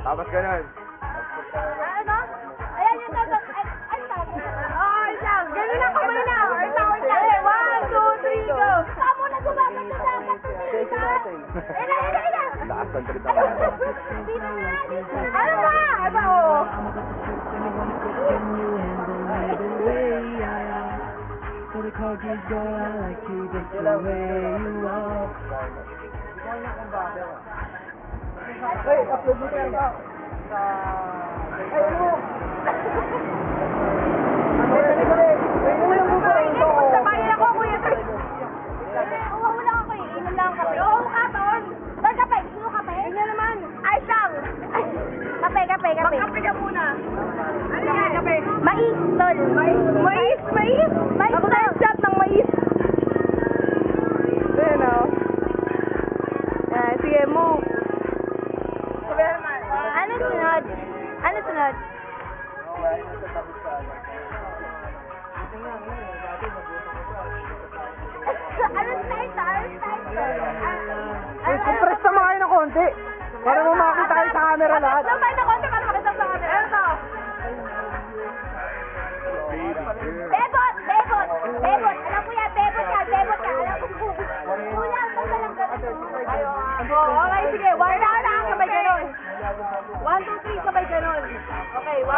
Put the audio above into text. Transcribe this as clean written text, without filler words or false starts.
Tapos ganun. Ano? Ayan yung tapos. Ay, sabi. Oh, isang. Ganun lang kamay na. Or tawag na. 1, 2, 3, go. Tama na gumagat na dapat. Ina. Taas ng trip Dito na. Ano ba? Aba, oh. So the car keeps going, I like you just the way you are. Hey, upload mo kaya ba? Ay, ano? Sabayan ako, kuya. Wala ako eh. Inom lang kape. Oo, katon. Doon kape. Sino kape? Ganyan naman. Ay, siyang. Kape. Magkape ka muna. Ano yan? Kape. Mais, tol. Mais. Ako na yung shot ng mais. Ayan o. Sige, move. Ano sunod? Compress naman kayo ng konti. Para mo makita kayo sa camera lahat. Lang tayo na konti para makita sa camera. Ano to? Bebot. Alam ko yan, bebot ka. Alam ko. Kulang ko sa lang ganito. Okay, sige. 1, 2, 3, sabay ganon. Okay, 1,